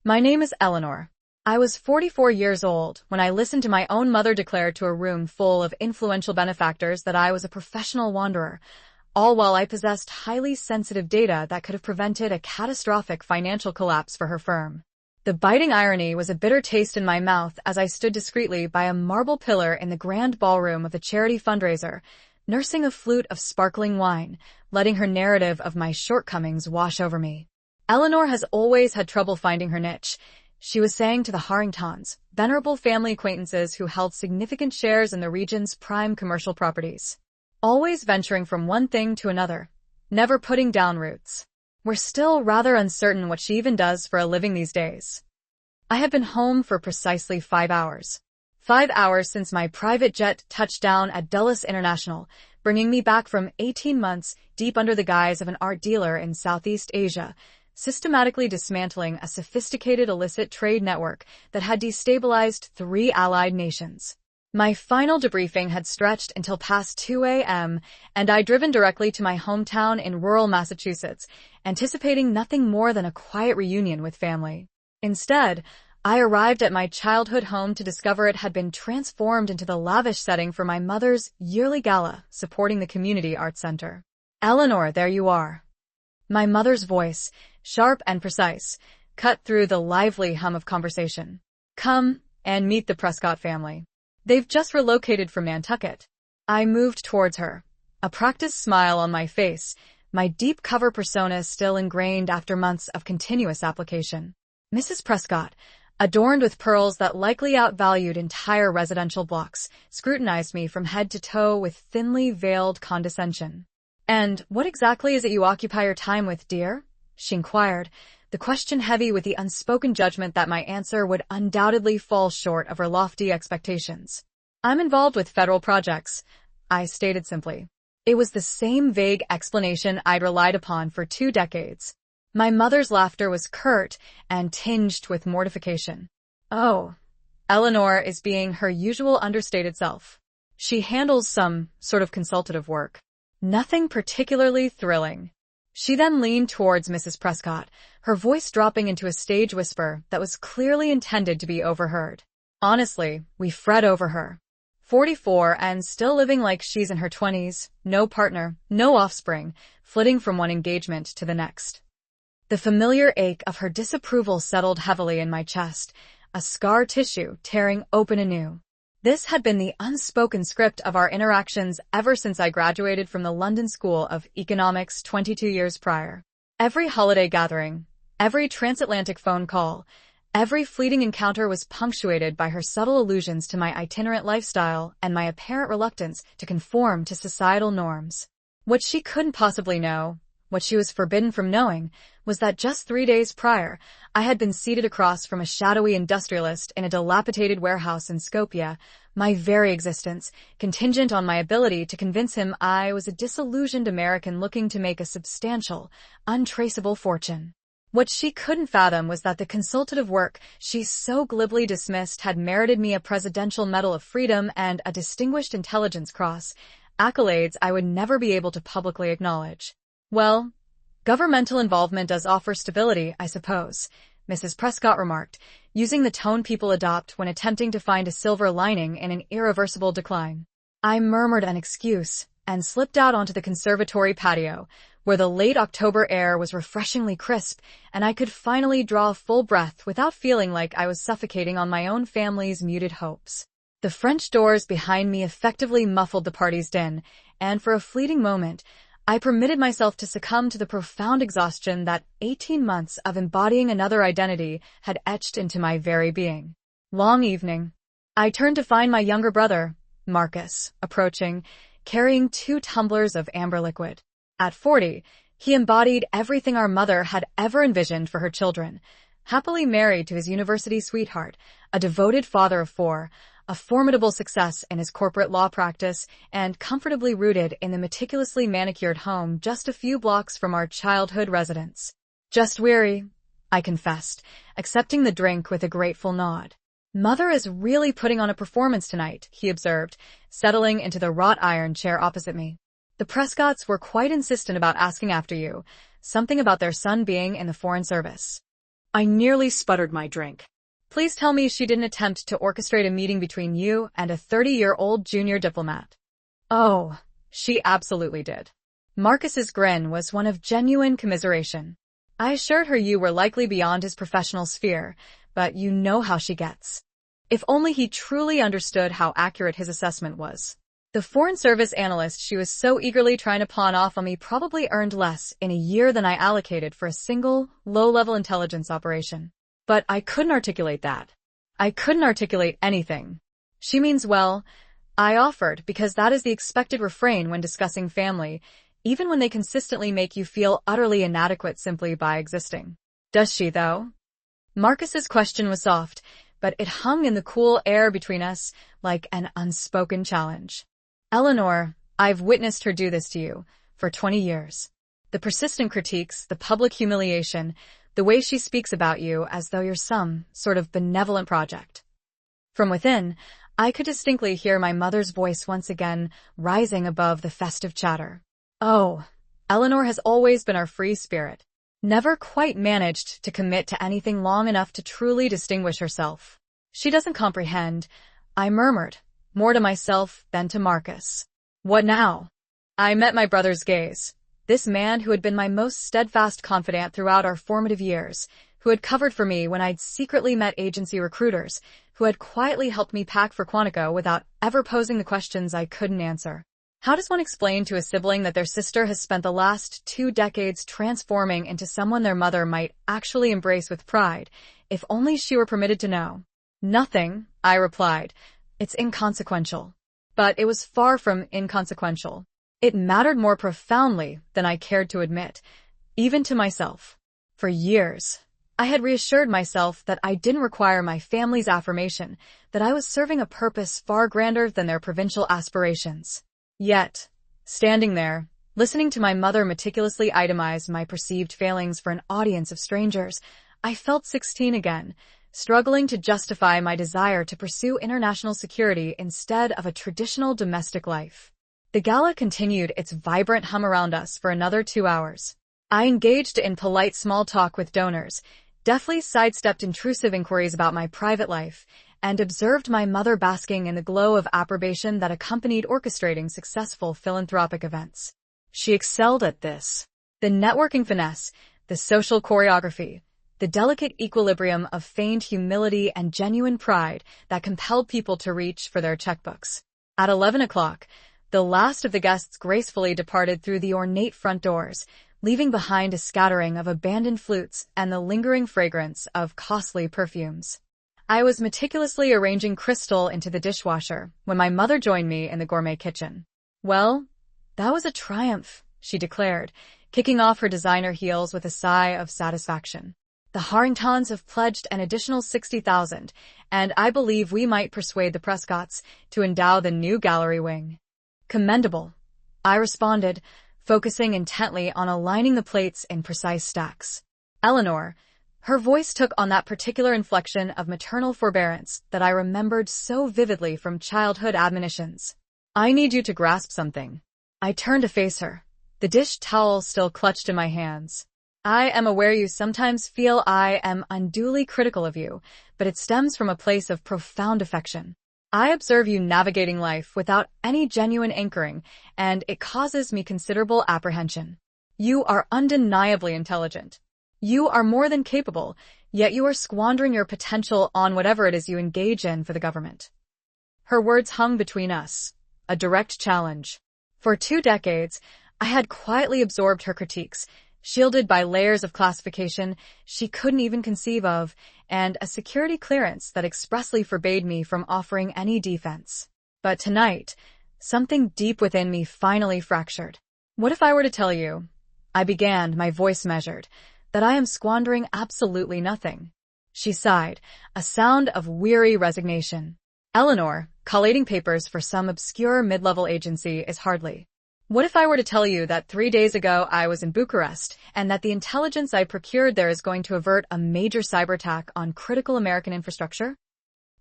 My name is Eleanor. I was 44 years old when I listened to my own mother declare to a room full of influential benefactors that I was a professional wanderer, all while I possessed highly sensitive data that could have prevented a catastrophic financial collapse for her firm. The biting irony was a bitter taste in my mouth as I stood discreetly by a marble pillar in the grand ballroom of a charity fundraiser, nursing a flute of sparkling wine, letting her narrative of my shortcomings wash over me. Eleanor has always had trouble finding her niche, she was saying to the Harringtons, venerable family acquaintances who held significant shares in the region's prime commercial properties. Always venturing from one thing to another, never putting down roots. We're still rather uncertain what she even does for a living these days. I have been home for precisely 5 hours. 5 hours since my private jet touched down at Dulles International, bringing me back from 18 months deep under the guise of an art dealer in Southeast Asia, systematically dismantling a sophisticated illicit trade network that had destabilized 3 allied nations. My final debriefing had stretched until past 2 a.m., and I'd driven directly to my hometown in rural Massachusetts, anticipating nothing more than a quiet reunion with family. Instead, I arrived at my childhood home to discover it had been transformed into the lavish setting for my mother's yearly gala supporting the community arts center. Eleanor, there you are. My mother's voice, sharp and precise, cut through the lively hum of conversation. Come and meet the Prescott family. They've just relocated from Nantucket. I moved towards her, a practiced smile on my face, my deep cover persona still ingrained after months of continuous application. Mrs. Prescott, adorned with pearls that likely outvalued entire residential blocks, scrutinized me from head to toe with thinly veiled condescension. And what exactly is it you occupy your time with, dear? She inquired, the question heavy with the unspoken judgment that my answer would undoubtedly fall short of her lofty expectations. I'm involved with federal projects, I stated simply. It was the same vague explanation I'd relied upon for 2 decades. My mother's laughter was curt and tinged with mortification. Oh, Eleanor is being her usual understated self. She handles some sort of consultative work. Nothing particularly thrilling. She then leaned towards Mrs. Prescott, her voice dropping into a stage whisper that was clearly intended to be overheard. Honestly, we fret over her. 44 and still living like she's in her 20s, no partner, no offspring, flitting from one engagement to the next. The familiar ache of her disapproval settled heavily in my chest, a scar tissue tearing open anew. This had been the unspoken script of our interactions ever since I graduated from the London School of Economics 22 years prior. Every holiday gathering, every transatlantic phone call, every fleeting encounter was punctuated by her subtle allusions to my itinerant lifestyle and my apparent reluctance to conform to societal norms. What she couldn't possibly know, what she was forbidden from knowing, was that just 3 days prior, I had been seated across from a shadowy industrialist in a dilapidated warehouse in Skopje, my very existence contingent on my ability to convince him I was a disillusioned American looking to make a substantial, untraceable fortune. What she couldn't fathom was that the consultative work she so glibly dismissed had merited me a Presidential Medal of Freedom and a Distinguished Intelligence Cross, accolades I would never be able to publicly acknowledge. Well, governmental involvement does offer stability, I suppose, Mrs. Prescott remarked, using the tone people adopt when attempting to find a silver lining in an irreversible decline. I murmured an excuse and slipped out onto the conservatory patio, where the late October air was refreshingly crisp and I could finally draw a full breath without feeling like I was suffocating on my own family's muted hopes. The French doors behind me effectively muffled the party's din, and for a fleeting moment, I permitted myself to succumb to the profound exhaustion that 18 months of embodying another identity had etched into my very being. Long evening. I turned to find my younger brother, Marcus, approaching, carrying 2 tumblers of amber liquid. At 40, he embodied everything our mother had ever envisioned for her children. Happily married to his university sweetheart, a devoted father of 4, a formidable success in his corporate law practice, and comfortably rooted in the meticulously manicured home just a few blocks from our childhood residence. Just weary, I confessed, accepting the drink with a grateful nod. Mother is really putting on a performance tonight, he observed, settling into the wrought iron chair opposite me. The Prescotts were quite insistent about asking after you, something about their son being in the Foreign Service. I nearly sputtered my drink. Please tell me she didn't attempt to orchestrate a meeting between you and a 30-year-old junior diplomat. Oh, she absolutely did. Marcus's grin was one of genuine commiseration. I assured her you were likely beyond his professional sphere, but you know how she gets. If only he truly understood how accurate his assessment was. The Foreign Service analyst she was so eagerly trying to pawn off on me probably earned less in a year than I allocated for a single, low-level intelligence operation. But I couldn't articulate that. I couldn't articulate anything. She means well, I offered, because that is the expected refrain when discussing family, even when they consistently make you feel utterly inadequate simply by existing. Does she, though? Marcus's question was soft, but it hung in the cool air between us like an unspoken challenge. Eleanor, I've witnessed her do this to you for 20 years. The persistent critiques, the public humiliation, the way she speaks about you as though you're some sort of benevolent project. From within, I could distinctly hear my mother's voice once again rising above the festive chatter. Oh, Eleanor has always been our free spirit. Never quite managed to commit to anything long enough to truly distinguish herself. She doesn't comprehend, I murmured, more to myself than to Marcus. What now? I met my brother's gaze. This man who had been my most steadfast confidant throughout our formative years, who had covered for me when I'd secretly met agency recruiters, who had quietly helped me pack for Quantico without ever posing the questions I couldn't answer. How does one explain to a sibling that their sister has spent the last 2 decades transforming into someone their mother might actually embrace with pride, if only she were permitted to know? Nothing, I replied. It's inconsequential. But it was far from inconsequential. It mattered more profoundly than I cared to admit, even to myself. For years, I had reassured myself that I didn't require my family's affirmation, that I was serving a purpose far grander than their provincial aspirations. Yet, standing there, listening to my mother meticulously itemize my perceived failings for an audience of strangers, I felt 16 again, struggling to justify my desire to pursue international security instead of a traditional domestic life. The gala continued its vibrant hum around us for another 2 hours. I engaged in polite small talk with donors, deftly sidestepped intrusive inquiries about my private life, and observed my mother basking in the glow of approbation that accompanied orchestrating successful philanthropic events. She excelled at this. The networking finesse, the social choreography, the delicate equilibrium of feigned humility and genuine pride that compelled people to reach for their checkbooks. At 11 o'clock, the last of the guests gracefully departed through the ornate front doors, leaving behind a scattering of abandoned flutes and the lingering fragrance of costly perfumes. I was meticulously arranging Crystal into the dishwasher when my mother joined me in the gourmet kitchen. Well, that was a triumph, she declared, kicking off her designer heels with a sigh of satisfaction. The Harringtons have pledged an additional $60,000, and I believe we might persuade the Prescotts to endow the new gallery wing. Commendable, I responded, focusing intently on aligning the plates in precise stacks. Eleanor, her voice took on that particular inflection of maternal forbearance that I remembered so vividly from childhood admonitions. I need you to grasp something. I turned to face her, the dish towel still clutched in my hands. I am aware you sometimes feel I am unduly critical of you, but it stems from a place of profound affection. I observe you navigating life without any genuine anchoring, and it causes me considerable apprehension. You are undeniably intelligent. You are more than capable, yet you are squandering your potential on whatever it is you engage in for the government. Her words hung between us, a direct challenge. For 2 decades, I had quietly absorbed her critiques, shielded by layers of classification she couldn't even conceive of, and a security clearance that expressly forbade me from offering any defense. But tonight, something deep within me finally fractured. What if I were to tell you, I began, my voice measured, that I am squandering absolutely nothing? She sighed, a sound of weary resignation. Eleanor, collating papers for some obscure mid-level agency is hardly. What if I were to tell you that 3 days ago I was in Bucharest, and that the intelligence I procured there is going to avert a major cyber attack on critical American infrastructure?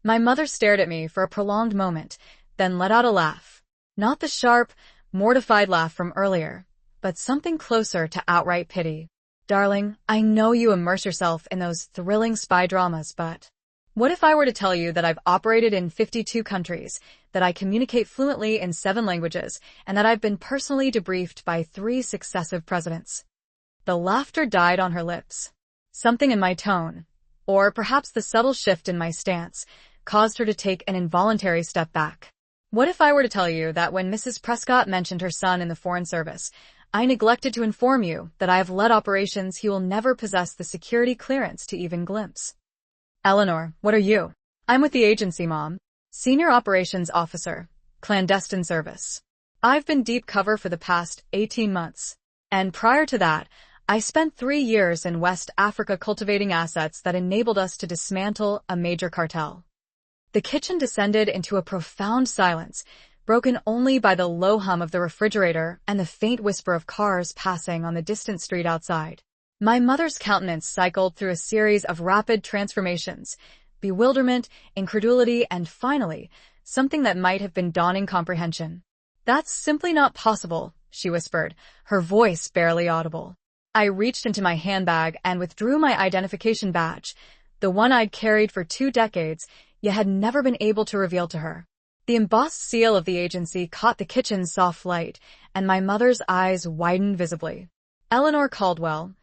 My mother stared at me for a prolonged moment, then let out a laugh. Not the sharp, mortified laugh from earlier, but something closer to outright pity. Darling, I know you immerse yourself in those thrilling spy dramas, but what if I were to tell you that I've operated in 52 countries, that I communicate fluently in 7 languages, and that I've been personally debriefed by 3 successive presidents? The laughter died on her lips. Something in my tone, or perhaps the subtle shift in my stance, caused her to take an involuntary step back. What if I were to tell you that when Mrs. Prescott mentioned her son in the Foreign Service, I neglected to inform you that I have led operations he will never possess the security clearance to even glimpse? Eleanor, what are you? I'm with the agency, Mom. Senior Operations Officer, Clandestine Service. I've been deep cover for the past 18 months. And prior to that, I spent 3 years in West Africa cultivating assets that enabled us to dismantle a major cartel. The kitchen descended into a profound silence, broken only by the low hum of the refrigerator and the faint whisper of cars passing on the distant street outside. My mother's countenance cycled through a series of rapid transformations, bewilderment, incredulity, and finally, something that might have been dawning comprehension. "That's simply not possible," she whispered, her voice barely audible. I reached into my handbag and withdrew my identification badge, the one I'd carried for 2 decades, yet had never been able to reveal to her. The embossed seal of the agency caught the kitchen's soft light, and my mother's eyes widened visibly. "Eleanor Caldwell,"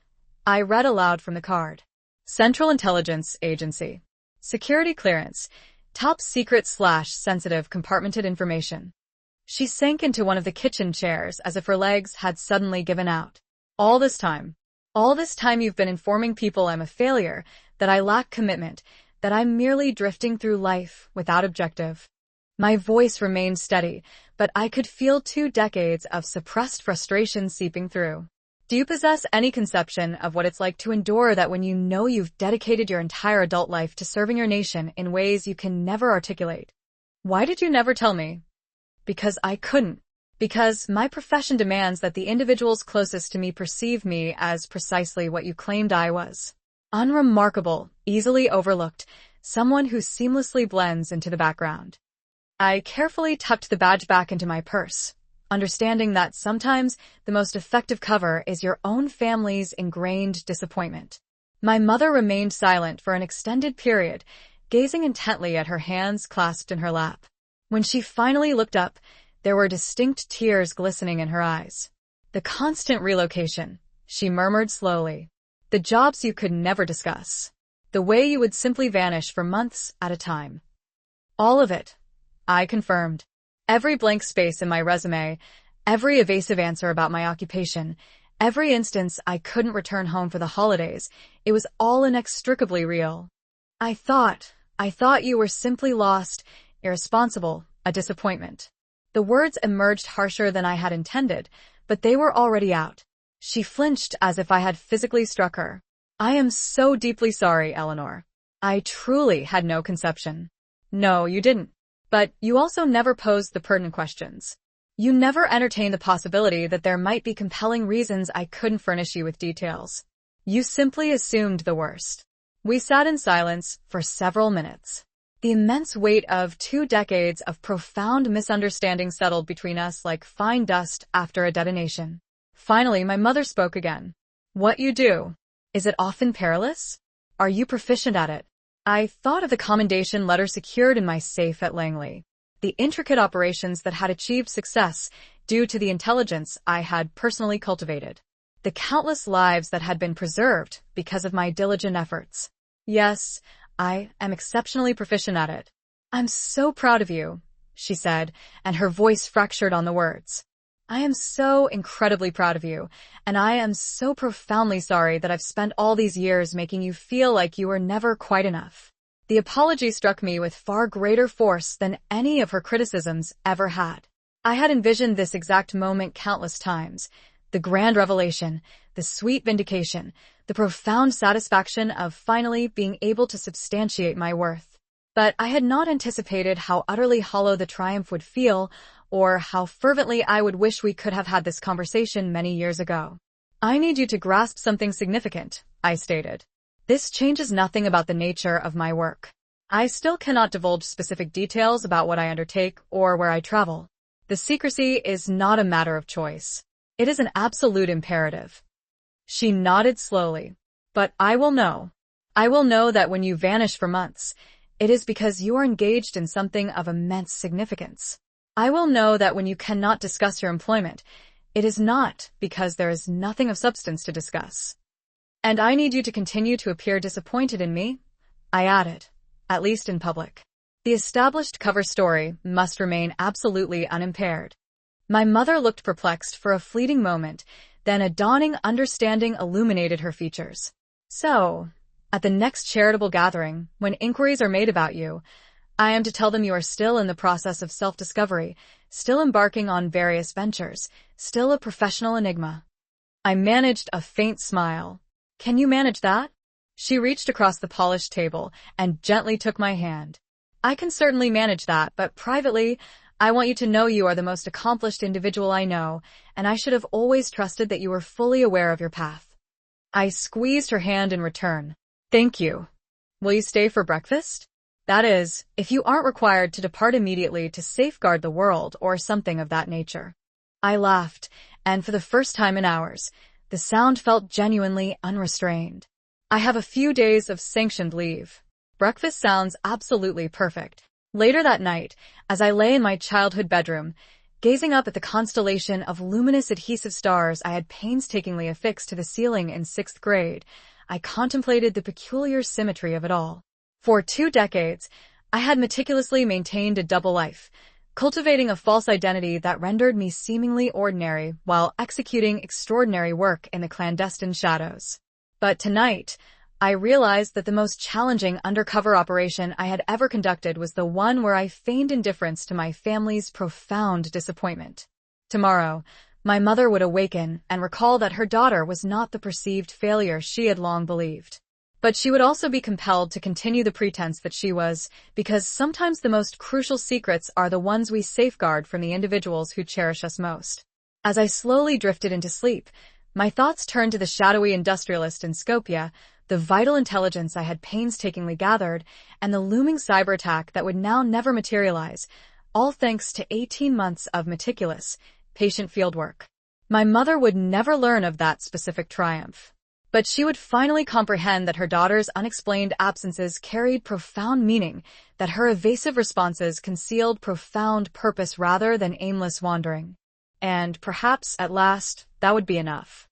I read aloud from the card. "Central Intelligence Agency. Security clearance. Top secret/sensitive compartmented information." She sank into one of the kitchen chairs as if her legs had suddenly given out. All this time you've been informing people I'm a failure, that I lack commitment, that I'm merely drifting through life without objective." My voice remained steady, but I could feel 2 decades of suppressed frustration seeping through. "Do you possess any conception of what it's like to endure that when you know you've dedicated your entire adult life to serving your nation in ways you can never articulate?" "Why did you never tell me?" "Because I couldn't. Because my profession demands that the individuals closest to me perceive me as precisely what you claimed I was. Unremarkable, easily overlooked, someone who seamlessly blends into the background." I carefully tucked the badge back into my purse, understanding that sometimes the most effective cover is your own family's ingrained disappointment. My mother remained silent for an extended period, gazing intently at her hands clasped in her lap. When she finally looked up, there were distinct tears glistening in her eyes. "The constant relocation," she murmured slowly. "The jobs you could never discuss. The way you would simply vanish for months at a time." "All of it," I confirmed. "Every blank space in my resume, every evasive answer about my occupation, every instance I couldn't return home for the holidays, it was all inextricably real. I thought you were simply lost, irresponsible, a disappointment." The words emerged harsher than I had intended, but they were already out. She flinched as if I had physically struck her. "I am so deeply sorry, Eleanor. I truly had no conception." "No, you didn't. But you also never posed the pertinent questions. You never entertained the possibility that there might be compelling reasons I couldn't furnish you with details. You simply assumed the worst." We sat in silence for several minutes. The immense weight of 2 decades of profound misunderstanding settled between us like fine dust after a detonation. Finally, my mother spoke again. "What you do, is it often perilous? Are you proficient at it?" I thought of the commendation letter secured in my safe at Langley, the intricate operations that had achieved success due to the intelligence I had personally cultivated, the countless lives that had been preserved because of my diligent efforts. "Yes, I am exceptionally proficient at it." "I'm so proud of you," she said, and her voice fractured on the words. "I am so incredibly proud of you, and I am so profoundly sorry that I've spent all these years making you feel like you were never quite enough." The apology struck me with far greater force than any of her criticisms ever had. I had envisioned this exact moment countless times, the grand revelation, the sweet vindication, the profound satisfaction of finally being able to substantiate my worth. But I had not anticipated how utterly hollow the triumph would feel, or how fervently I would wish we could have had this conversation many years ago. "I need you to grasp something significant," I stated. "This changes nothing about the nature of my work. I still cannot divulge specific details about what I undertake or where I travel. The secrecy is not a matter of choice. It is an absolute imperative." She nodded slowly. But I will know. I will know that when you vanish for months, it is because you are engaged in something of immense significance. I will know that when you cannot discuss your employment, it is not because there is nothing of substance to discuss. And I need you to continue to appear disappointed in me, I added, at least in public. The established cover story must remain absolutely unimpaired. My mother looked perplexed for a fleeting moment, then a dawning understanding illuminated her features. So, at the next charitable gathering, when inquiries are made about you, I am to tell them you are still in the process of self-discovery, still embarking on various ventures, still a professional enigma. I managed a faint smile. Can you manage that? She reached across the polished table and gently took my hand. I can certainly manage that, but privately, I want you to know you are the most accomplished individual I know, and I should have always trusted that you were fully aware of your path. I squeezed her hand in return. Thank you. Will you stay for breakfast? That is, if you aren't required to depart immediately to safeguard the world or something of that nature. I laughed, and for the first time in hours, the sound felt genuinely unrestrained. I have a few days of sanctioned leave. Breakfast sounds absolutely perfect. Later that night, as I lay in my childhood bedroom, gazing up at the constellation of luminous adhesive stars I had painstakingly affixed to the ceiling in 6th grade, I contemplated the peculiar symmetry of it all. For 2 decades, I had meticulously maintained a double life, cultivating a false identity that rendered me seemingly ordinary while executing extraordinary work in the clandestine shadows. But tonight, I realized that the most challenging undercover operation I had ever conducted was the one where I feigned indifference to my family's profound disappointment. Tomorrow, my mother would awaken and recall that her daughter was not the perceived failure she had long believed. But she would also be compelled to continue the pretense that she was, because sometimes the most crucial secrets are the ones we safeguard from the individuals who cherish us most. As I slowly drifted into sleep, my thoughts turned to the shadowy industrialist in Skopje, the vital intelligence I had painstakingly gathered, and the looming cyber attack that would now never materialize, all thanks to 18 months of meticulous, patient fieldwork. My mother would never learn of that specific triumph. But she would finally comprehend that her daughter's unexplained absences carried profound meaning, that her evasive responses concealed profound purpose rather than aimless wandering. And perhaps, at last, that would be enough.